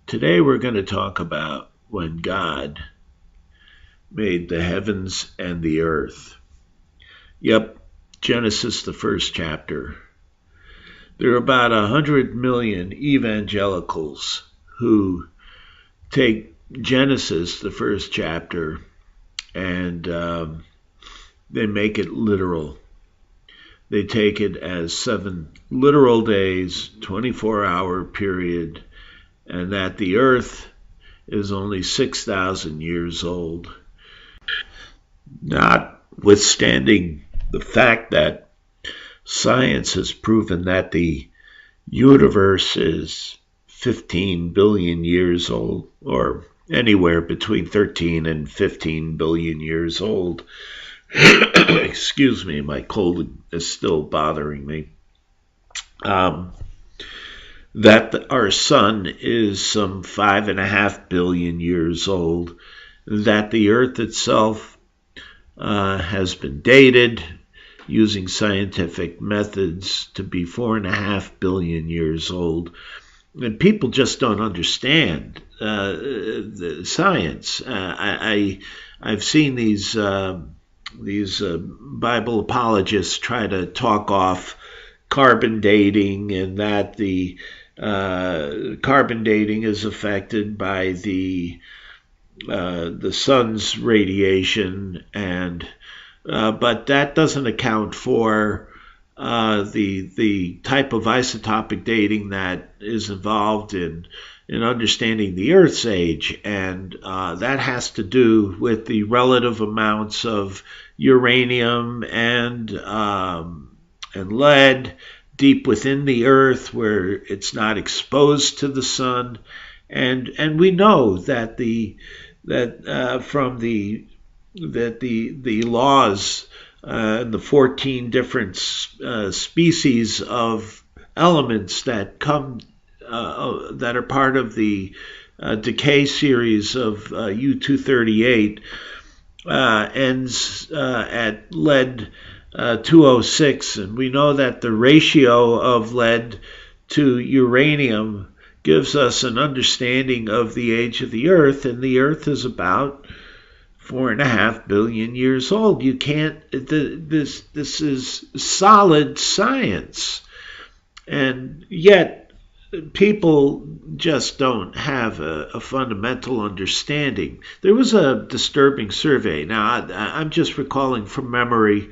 Today we're going to talk about when God made the heavens and the earth. Yep, Genesis, the first chapter. There are about 100 million evangelicals who take Genesis, the first chapter, and they make it literal. They take it as 7 literal days, 24-hour period, and that the earth is only 6,000 years old. Notwithstanding the fact that science has proven that the universe is 15 billion years old, or anywhere between 13 and 15 billion years old. Excuse me, my cold is still bothering me. That our sun is some 5.5 billion years old, that the earth itself has been dated using scientific methods to be 4.5 billion years old. And people just don't understand the science. I've seen these Bible apologists try to talk off carbon dating, and that the carbon dating is affected by the sun's radiation, and but that doesn't account for the type of isotopic dating that is involved in understanding the Earth's age, and that has to do with the relative amounts of uranium and lead deep within the Earth, where it's not exposed to the sun, and we know that the laws, the 14 different species of elements that come that are part of the decay series of U-238 ends at lead 206, and we know that the ratio of lead to uranium gives us an understanding of the age of the Earth, and the Earth is about 4.5 billion years old. You can't. This is solid science, and yet people just don't have a fundamental understanding. There was a disturbing survey. Now, I'm just recalling from memory.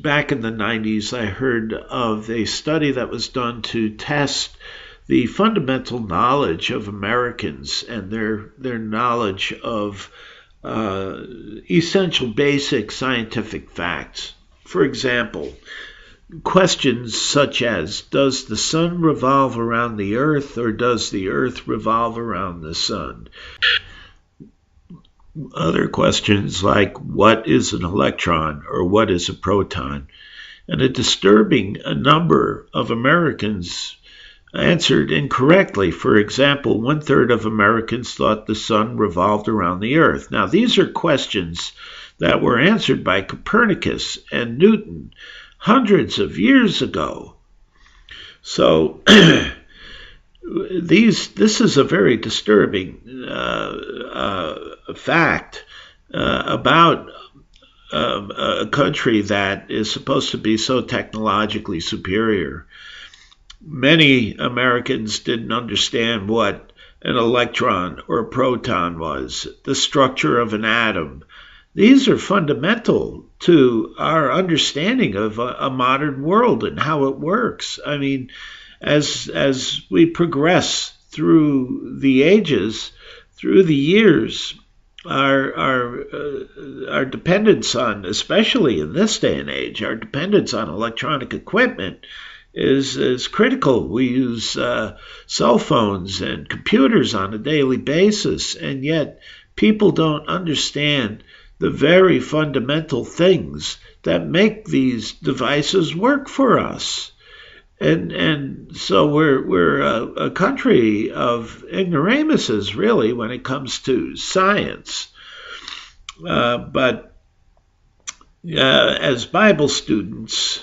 Back in the 90s, I heard of a study that was done to test the fundamental knowledge of Americans and their knowledge of essential basic scientific facts. For example, questions such as, does the sun revolve around the earth, or does the earth revolve around the sun? Other questions like, what is an electron, or what is a proton? And a disturbing number of Americans answered incorrectly. For example, 1/3 of Americans thought the sun revolved around the earth. Now, these are questions that were answered by Copernicus and Newton hundreds of years ago. So this is a very disturbing fact about a country that is supposed to be so technologically superior. Many Americans didn't understand what an electron or a proton was, the structure of an atom. These are fundamental to our understanding of a modern world and how it works. I mean, as we progress through the ages, through the years, our dependence on, especially in this day and age, our dependence on electronic equipment is critical. We use cell phones and computers on a daily basis, and yet people don't understand the very fundamental things that make these devices work for us. And so we're a country of ignoramuses, really, when it comes to science. But as Bible students,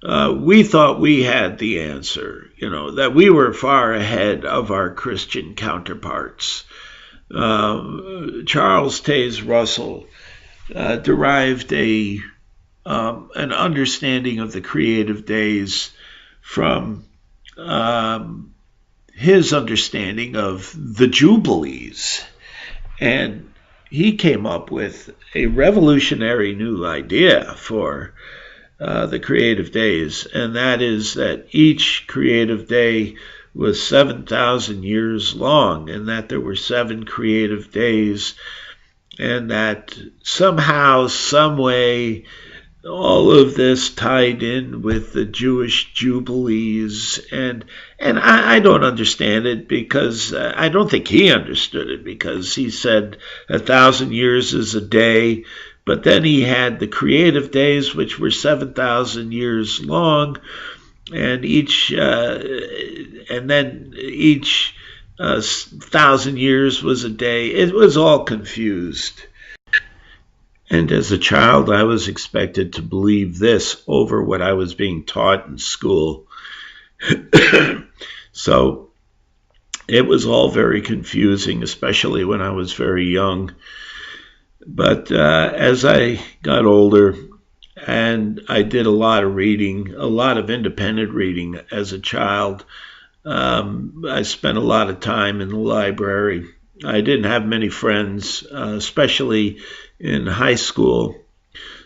we thought we had the answer, that we were far ahead of our Christian counterparts. Charles Taze Russell derived an understanding of the creative days from his understanding of the Jubilees. And he came up with a revolutionary new idea for the creative days, and that is that each creative day was 7,000 years long, and that there were 7 creative days, and that somehow, some way, all of this tied in with the Jewish Jubilees, and I don't understand it, because I don't think he understood it, because he said 1,000 years is a day, but then he had the creative days, which were 7,000 years long, and each 1,000 years was a day. It was all confused. And as a child, I was expected to believe this over what I was being taught in school. So it was all very confusing, especially when I was very young. But as I got older, and I did a lot of reading, a lot of independent reading as a child, I spent a lot of time in the library. I didn't have many friends, especially in high school.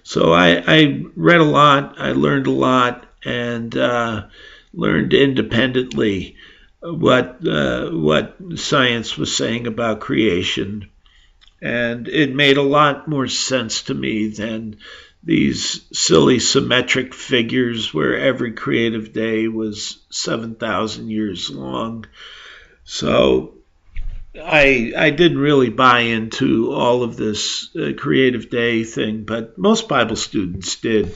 So I read a lot, I learned a lot, and learned independently what science was saying about creation. And it made a lot more sense to me than these silly symmetric figures where every creative day was 7,000 years long. So I didn't really buy into all of this creative day thing, but most Bible students did.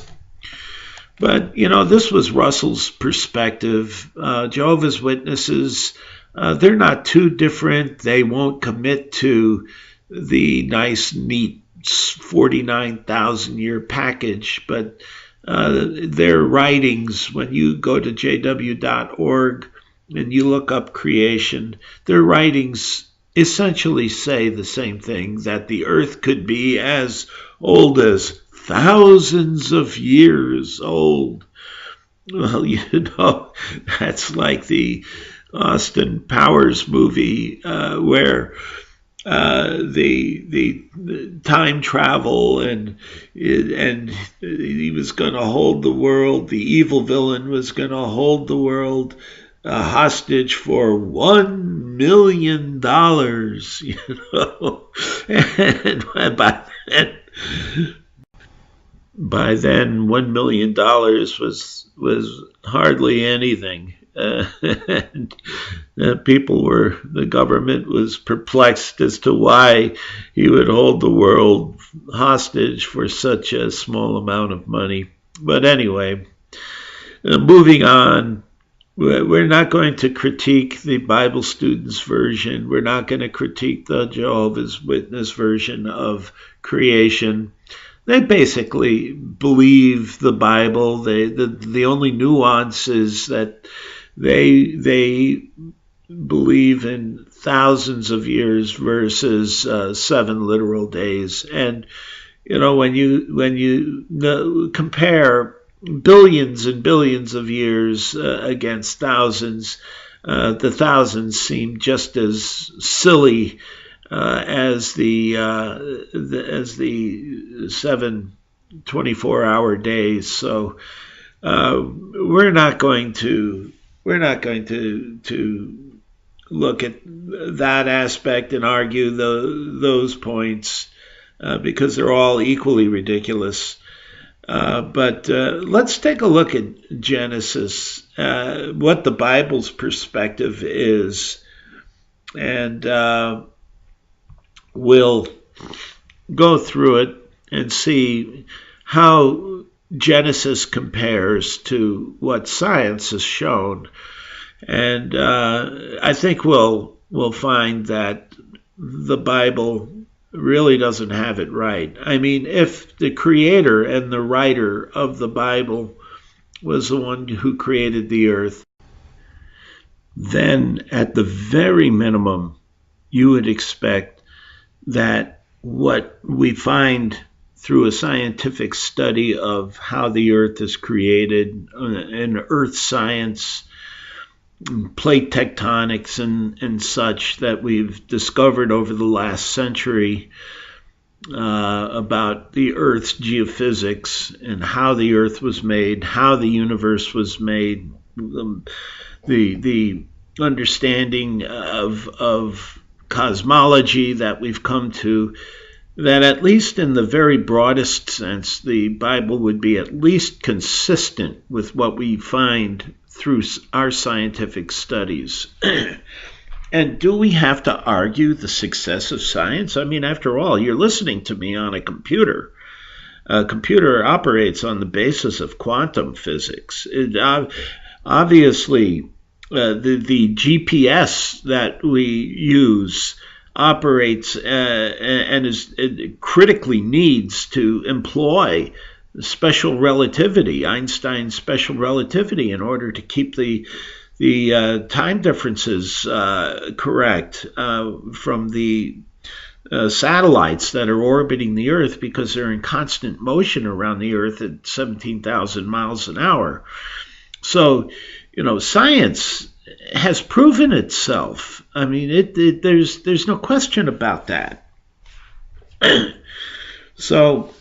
But, this was Russell's perspective. Jehovah's Witnesses, they're not too different. They won't commit to the nice, neat 49,000-year package, but their writings, when you go to jw.org and you look up creation, their writings essentially say the same thing, that the earth could be as old as thousands of years old. Well, that's like the Austin Powers movie where the time travel and he was going to hold the world. The evil villain was going to hold the world hostage for $1 million. And by then, $1 million was hardly anything. And the government was perplexed as to why he would hold the world hostage for such a small amount of money. But anyway, moving on, we're not going to critique the Bible students' version. We're not going to critique the Jehovah's Witness version of creation. They basically believe the Bible. The only nuance is that they believe in thousands of years versus 7 literal days. And when you compare billions and billions of years against thousands, the thousands seem just as silly as the 7 24-hour days. So we're not going to look at that aspect and argue those points because they're all equally ridiculous. But let's take a look at Genesis, what the Bible's perspective is, and we'll go through it and see how Genesis compares to what science has shown. And I think we'll find that the Bible really doesn't have it right. I mean, if the creator and the writer of the Bible was the one who created the earth, then at the very minimum, you would expect that what we find through a scientific study of how the earth is created in earth science, plate tectonics and such that we've discovered over the last century about the Earth's geophysics and how the Earth was made, how the universe was made, the understanding of cosmology that we've come to, that at least in the very broadest sense, the Bible would be at least consistent with what we find through our scientific studies. And do we have to argue the success of science? I mean, after all, you're listening to me on a computer. A computer operates on the basis of quantum physics. Obviously, the GPS that we use operates and is critically needs to employ special relativity, Einstein's special relativity, in order to keep the time differences correct from the satellites that are orbiting the Earth, because they're in constant motion around the Earth at 17,000 miles an hour. So, science has proven itself. I mean, there's no question about that. So,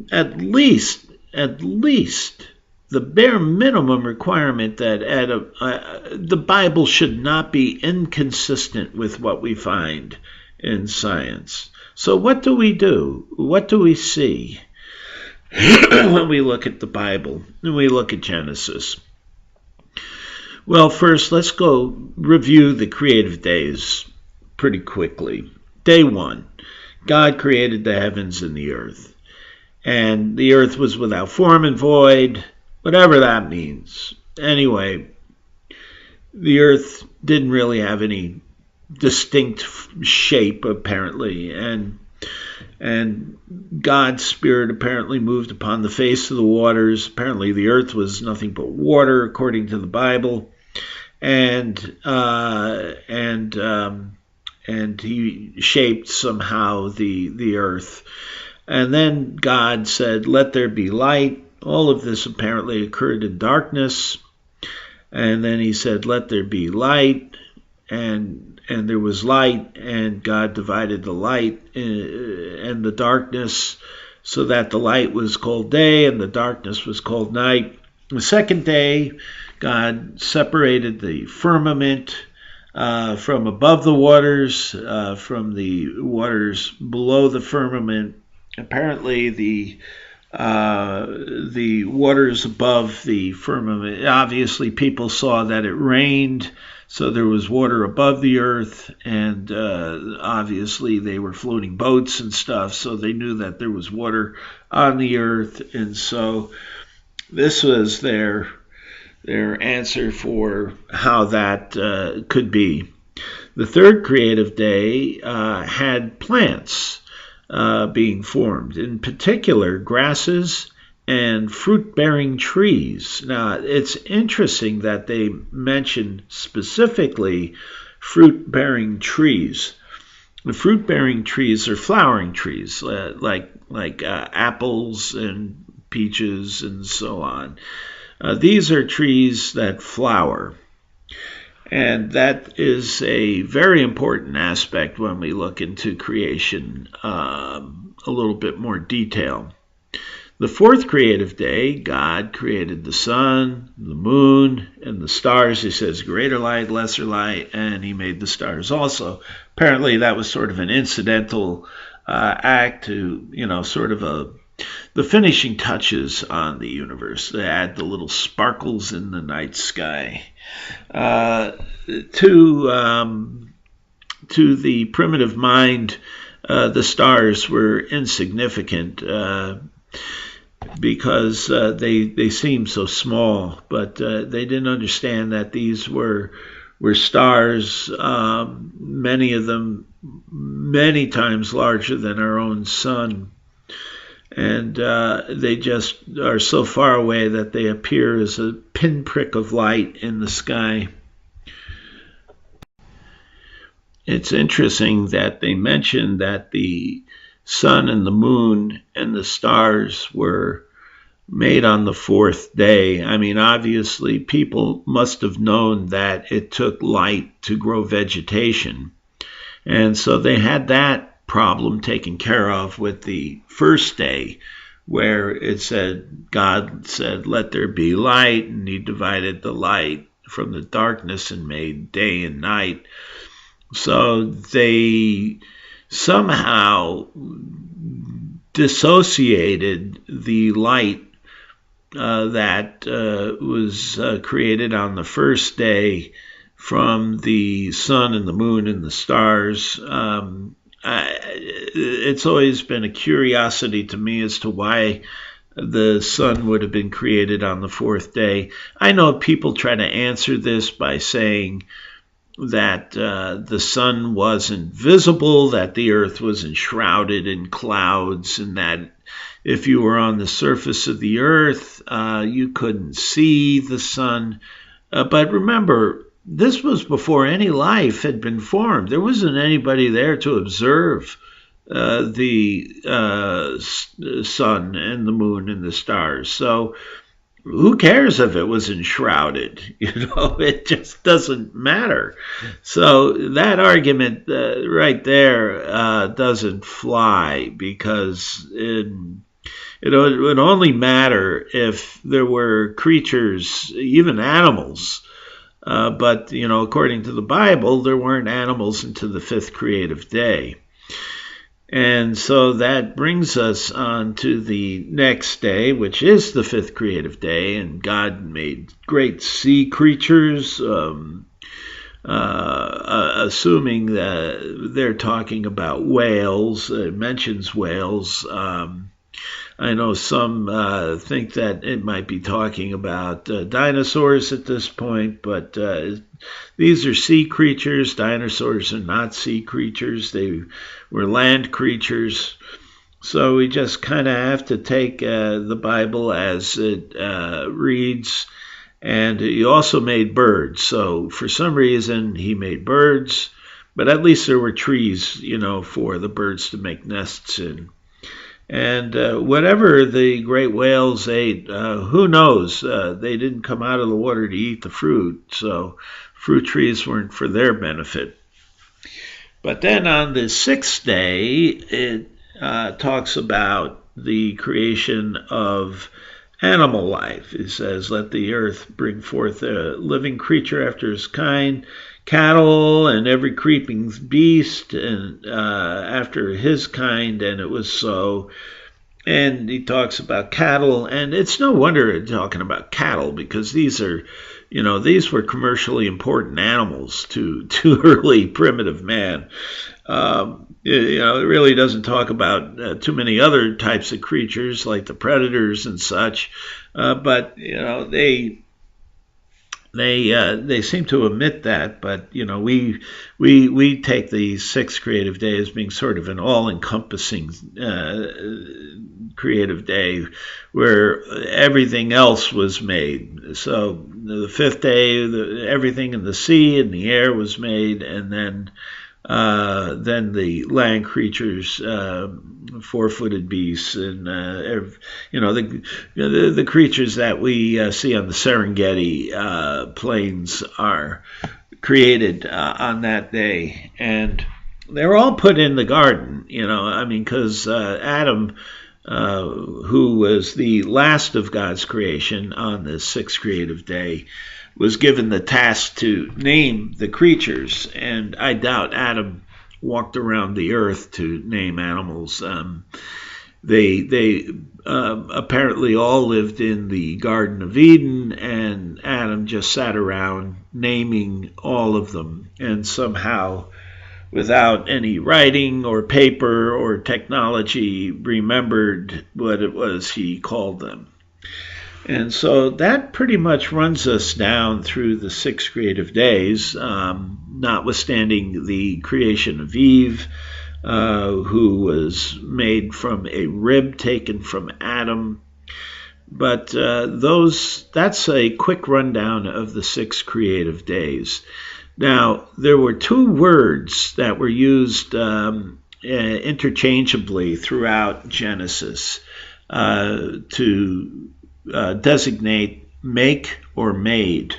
at least the bare minimum requirement that the Bible should not be inconsistent with what we find in science. So what do we do? What do we see when we look at the Bible and we look at Genesis? Well, first, let's go review the creative days pretty quickly. Day 1, God created the heavens and the earth. And the earth was without form and void, whatever that means. Anyway, the earth didn't really have any distinct shape, apparently, and God's Spirit apparently moved upon the face of the waters. Apparently the earth was nothing but water, according to the Bible, and he shaped somehow the earth. And then God said, "Let there be light." All of this apparently occurred in darkness. And then he said, "Let there be light." And there was light, and God divided the light and the darkness, so that the light was called day and the darkness was called night. The second day, God separated the firmament from above the waters, from the waters below the firmament. Apparently, the waters above the firmament, obviously people saw that it rained, so there was water above the earth, and obviously they were floating boats and stuff, so they knew that there was water on the earth, and so this was their answer for how that could be. The third creative day had plants being formed, in particular grasses and fruit-bearing trees. Now, it's interesting that they mention specifically fruit-bearing trees. The fruit-bearing trees are flowering trees, like apples and peaches and so on. These are trees that flower. And that is a very important aspect when we look into creation a little bit more detail. The fourth creative day, God created the sun, the moon, and the stars. He says greater light, lesser light, and he made the stars also. Apparently that was sort of an incidental act to, sort of the finishing touches on the universe. They add the little sparkles in the night sky. To the primitive mind, the stars were insignificant because they seemed so small, but they didn't understand that these were stars, many of them many times larger than our own sun. and they just are so far away that they appear as a pinprick of light in the sky. It's interesting that they mentioned that the sun and the moon and the stars were made on the fourth day. I mean, obviously, people must have known that it took light to grow vegetation. And so they had that problem taken care of with the first day, where it said, God said, let there be light, and he divided the light from the darkness and made day and night. So they somehow dissociated the light that was created on the first day from the sun and the moon and the stars. It's always been a curiosity to me as to why the sun would have been created on the fourth day. I know people try to answer this by saying that the sun wasn't visible, that the earth was enshrouded in clouds, and that if you were on the surface of the earth, you couldn't see the sun. But remember, this was before any life had been formed. There wasn't anybody there to observe the sun and the moon and the stars. So who cares if it was enshrouded? It just doesn't matter. So that argument right there doesn't fly, because it would only matter if there were creatures, even animals. But according to the Bible, there weren't animals until the fifth creative day. And so that brings us on to the next day, which is the fifth creative day, and God made great sea creatures, assuming that they're talking about whales. It mentions whales. I know some think that it might be talking about dinosaurs at this point, but these are sea creatures. Dinosaurs are not sea creatures. They were land creatures. So we just kind of have to take the Bible as it reads. And he also made birds. So for some reason, he made birds, but at least there were trees, for the birds to make nests in. And whatever the great whales ate, who knows? They didn't come out of the water to eat the fruit, so fruit trees weren't for their benefit. But then on the sixth day, it talks about the creation of animal life. It says, let the earth bring forth a living creature after his kind, cattle and every creeping beast and after his kind, and it was so. And he talks about cattle, and it's no wonder he's talking about cattle, because these were commercially important animals to early primitive man. It really doesn't talk about too many other types of creatures like the predators and such, but they seem to omit that. But we take the sixth creative day as being sort of an all-encompassing creative day where everything else was made. So the fifth day, everything in the sea and the air was made, and then the land creatures, four-footed beasts, and the creatures that we see on the Serengeti plains are created on that day, and they're all put in the garden. Because Adam, who was the last of God's creation on the sixth creative day, was given the task to name the creatures, and I doubt Adam walked around the earth to name animals. They apparently all lived in the Garden of Eden, and Adam just sat around naming all of them, and somehow, without any writing or paper or technology, remembered what it was he called them. And so that pretty much runs us down through the 6 creative days, notwithstanding the creation of Eve, who was made from a rib taken from Adam. But that's a quick rundown of the 6 creative days. Now, there were 2 words that were used interchangeably throughout Genesis to designate make or made.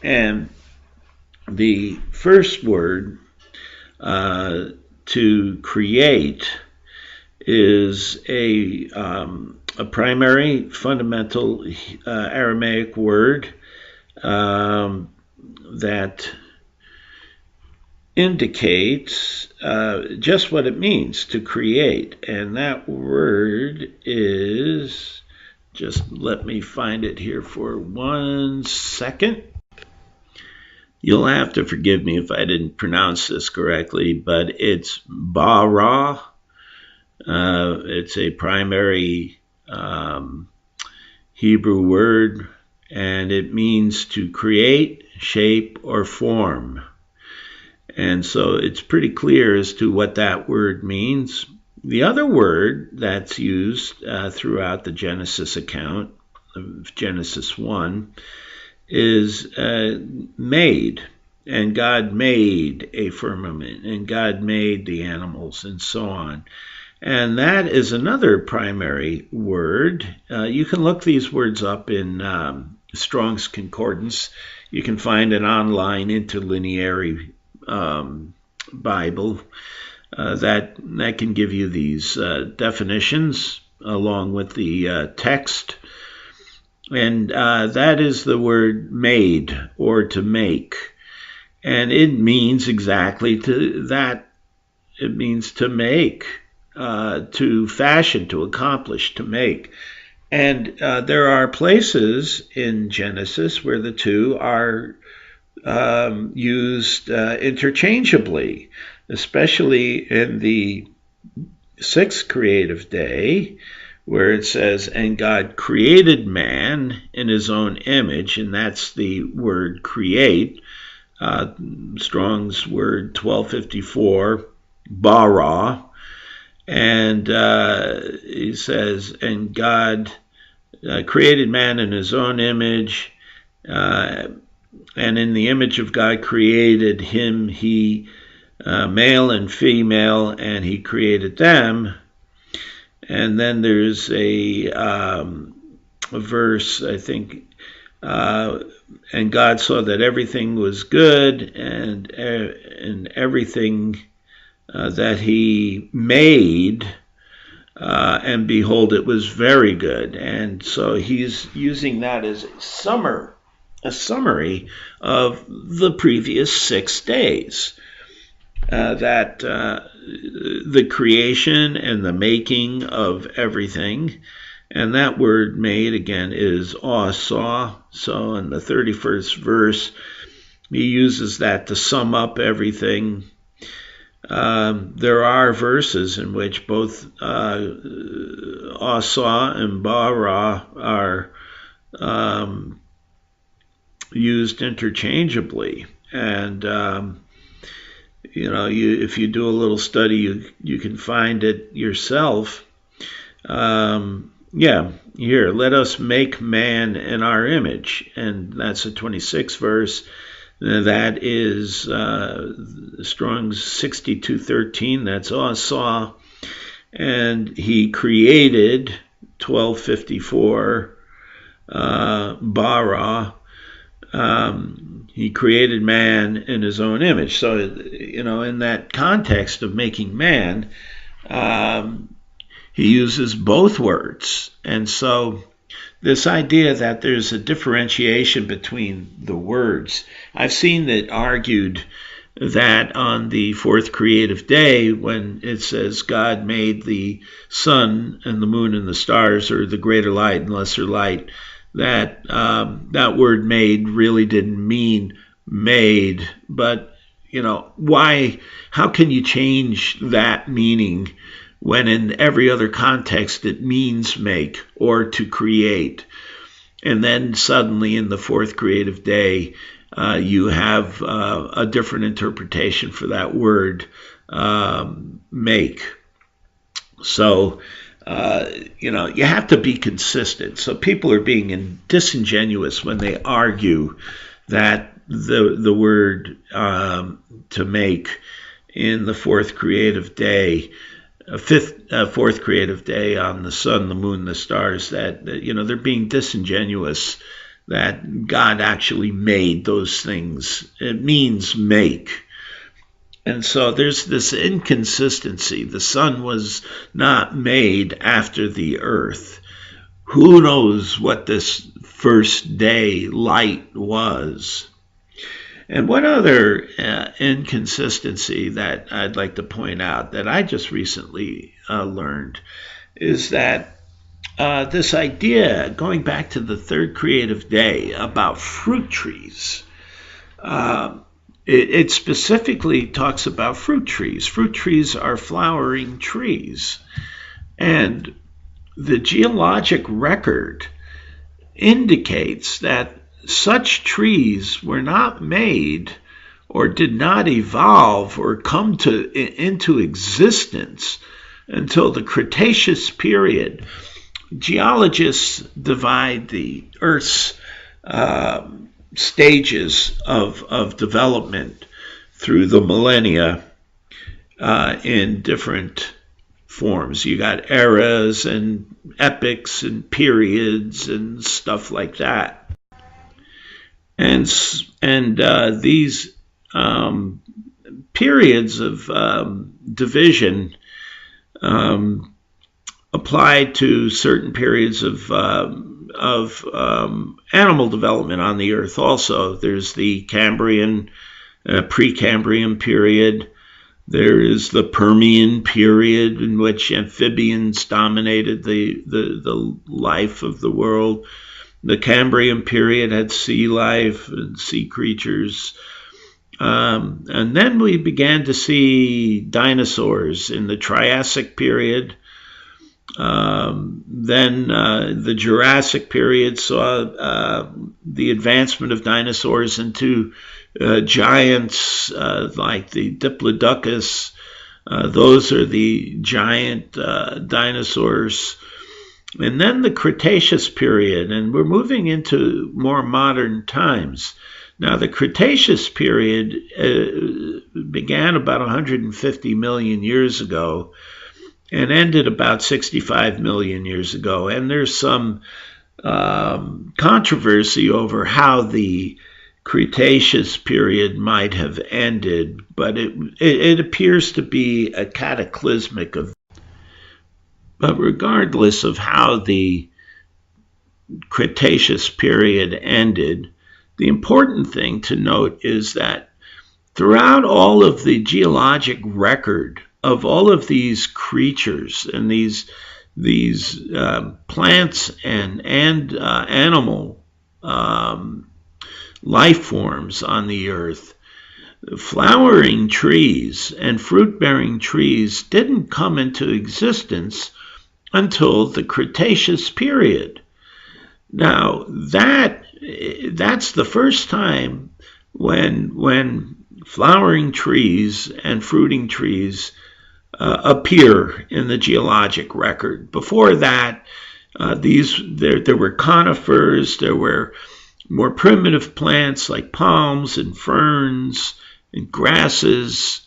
And the first word to create is a primary fundamental Aramaic word that indicates just what it means to create. And that word is, just let me find it here for 1 second. You'll have to forgive me if I didn't pronounce this correctly, but it's bara. It's a primary Hebrew word, and it means to create, shape, or form. And so it's pretty clear as to what that word means. The other word that's used throughout the Genesis account of Genesis 1 is made. And God made a firmament, and God made the animals, and so on. And that is another primary word. You can look these words up in Strong's Concordance. You can find an online interlineary Bible that can give you these definitions along with the text. And that is the word made, or to make. And it means exactly that. It means to make, to fashion, to accomplish, to make. And there are places in Genesis where the 2 are used interchangeably, especially in the 6th creative day, where it says, and God created man in his own image, and that's the word create. Strong's word 1254, bara. And he says, and God created man in his own image, and in the image of God created him, he male and female, and he created them. And then there's a verse, I think, and God saw that everything was good, and everything that he made, and behold, it was very good. And so he's using that as a summary of the previous 6 days, that the creation and the making of everything. And that word made, again, is asa. So in the 31st verse, he uses that to sum up everything. There are verses in which both asa and bara are used interchangeably. And if you do a little study, you can find it yourself. Here, let us make man in our image. And that's the 26th verse. That is Strong's 62:13. That's asa. And he created 1254 bara. He created man in his own image. So, in that context of making man, he uses both words. And so this idea that there's a differentiation between the words, I've seen it argued that on the 4th creative day, when it says God made the sun and the moon and the stars, or the greater light and lesser light, that that word made really didn't mean made. But, why? How can you change that meaning when in every other context it means make or to create? And then suddenly in the 4th creative day, you have a different interpretation for that word, make. So, you have to be consistent. So people are being disingenuous when they argue that the word to make in the fourth creative day, fourth creative day on the sun, the moon, the stars, that they're being disingenuous, that God actually made those things. It means make. And so there's this inconsistency. The sun was not made after the earth. Who knows what this first day light was? And one other inconsistency that I'd like to point out that I just recently learned is that this idea, going back to the third creative day, about fruit trees. It specifically talks about fruit trees. Fruit trees are flowering trees. And the geologic record indicates that such trees were not made or did not evolve or come into existence until the Cretaceous period. Geologists divide the Earth's stages of development through the millennia in different forms. You got eras and epochs and periods and stuff like that. And these periods of division apply to certain periods of animal development on the earth also. There's the Cambrian, Precambrian period. There is the Permian period, in which amphibians dominated the life of the world. The Cambrian period had sea life and sea creatures. And then we began to see dinosaurs in the Triassic period. Then the Jurassic period saw the advancement of dinosaurs into giants like the Diplodocus. Those are the giant dinosaurs. And then the Cretaceous period, and we're moving into more modern times. Now, the Cretaceous period began about 150 million years ago and ended about 65 million years ago. And there's some controversy over how the Cretaceous period might have ended, but it appears to be a cataclysmic event. But regardless of how the Cretaceous period ended, the important thing to note is that throughout all of the geologic record of all of these creatures and these plants and animal life forms on the earth, flowering trees and fruit-bearing trees didn't come into existence until the Cretaceous period. Now, that's the first time when flowering trees and fruiting trees appear in the geologic record. Before that, there were conifers, there were more primitive plants like palms and ferns and grasses,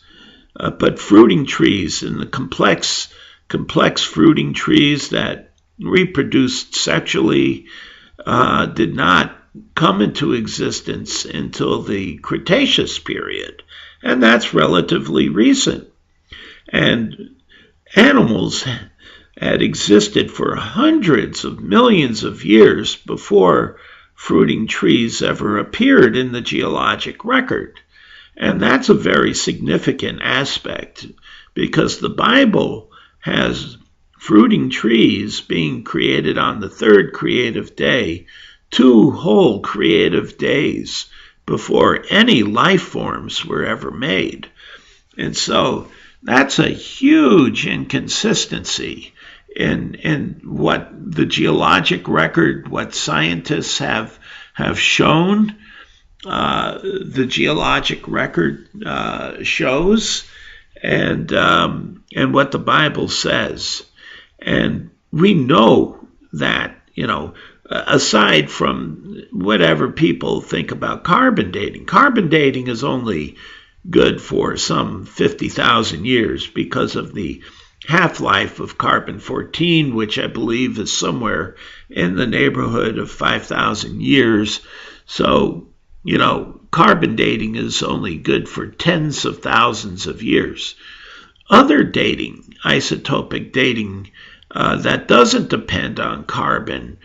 but fruiting trees and the complex fruiting trees that reproduced sexually did not come into existence until the Cretaceous period, and that's relatively recent. And animals had existed for hundreds of millions of years before fruiting trees ever appeared in the geologic record. And that's a very significant aspect, because the Bible has fruiting trees being created on the third creative day, 2 whole creative days before any life forms were ever made. And so that's a huge inconsistency in what the geologic record, what scientists have shown, the geologic record shows, and what the Bible says. And we know that, aside from whatever people think about carbon dating is only good for some 50,000 years because of the half-life of carbon-14, which I believe is somewhere in the neighborhood of 5,000 years. So, carbon dating is only good for tens of thousands of years. Other dating, isotopic dating, that doesn't depend on carbon,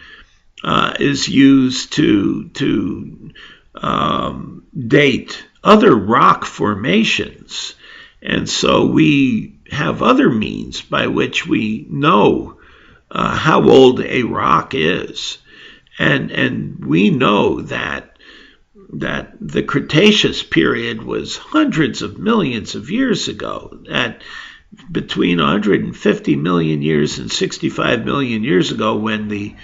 is used to date other rock formations. And so we have other means by which we know how old a rock is. And we know that the Cretaceous period was hundreds of millions of years ago, at between 150 million years and 65 million years ago, when the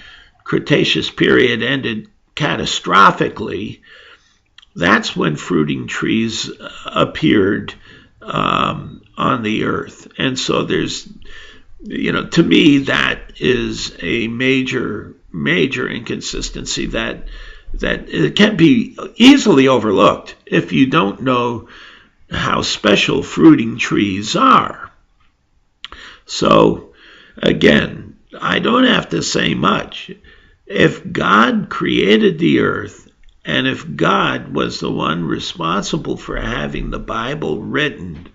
Cretaceous period ended catastrophically. That's when fruiting trees appeared on the earth. And so there's, to me, that is a major inconsistency that it can be easily overlooked if you don't know how special fruiting trees are. So, again, I don't have to say much. If God created the earth, and if God was the one responsible for having the Bible written,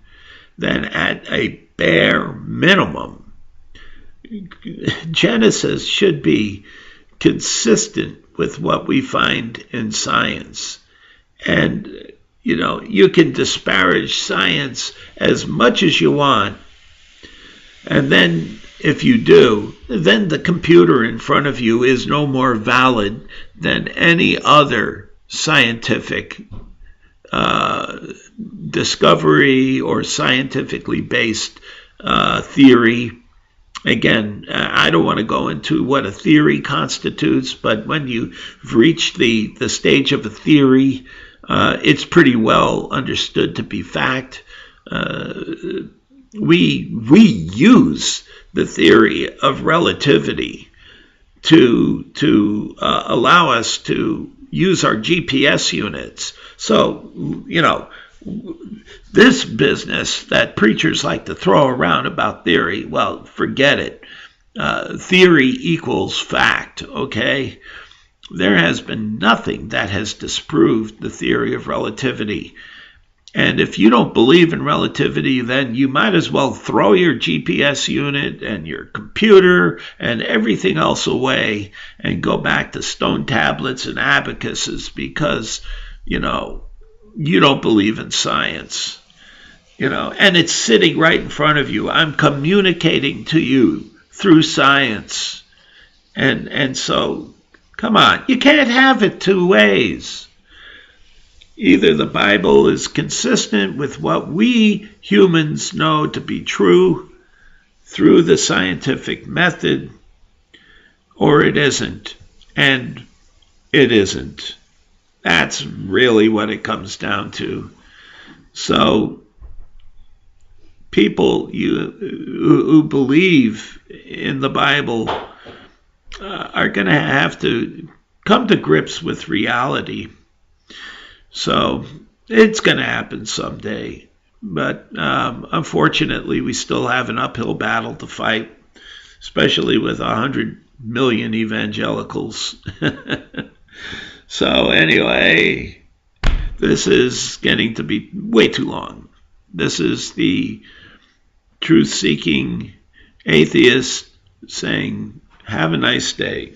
then at a bare minimum, Genesis should be consistent with what we find in science. And, you can disparage science as much as you want. And then if you do, then the computer in front of you is no more valid than any other scientific discovery or scientifically based theory. Again, I don't want to go into what a theory constitutes, but when you've reached the stage of a theory, it's pretty well understood to be fact. We use the theory of relativity to allow us to use our GPS units. So, this business that preachers like to throw around about theory, well, forget it. Theory equals fact, okay? There has been nothing that has disproved the theory of relativity. And if you don't believe in relativity, then you might as well throw your GPS unit and your computer and everything else away and go back to stone tablets and abacuses, because, you don't believe in science. And it's sitting right in front of you. I'm communicating to you through science. And so, come on, you can't have it two ways. Either the Bible is consistent with what we humans know to be true through the scientific method, or it isn't. And it isn't. That's really what it comes down to. So, people who believe in the Bible are going to have to come to grips with reality. So it's going to happen someday. But unfortunately, we still have an uphill battle to fight, especially with 100 million evangelicals. So anyway, this is getting to be way too long. This is the truth-seeking atheist saying, have a nice day.